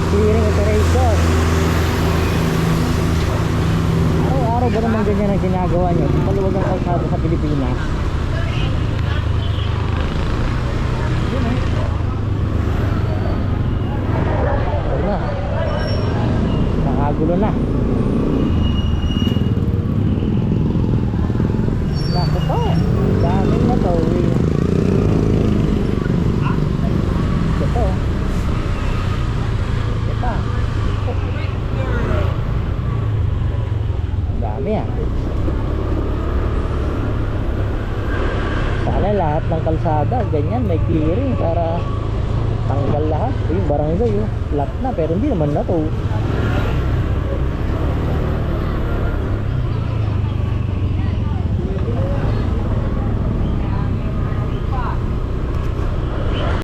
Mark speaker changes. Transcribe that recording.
Speaker 1: may clearing operation. Araw-araw ba naman ganyan ang ginagawa nyo? Paluwag ang kalsada sa Pilipinas. Yun eh. Ayun na. Nakagulo na. Naku pa. Daming na to. Ito. Ito. Dami ah. Sana lahat ng kalsada ganyan may clearing para tanggal lahat. Yung barangay yung flat na pero hindi naman na to.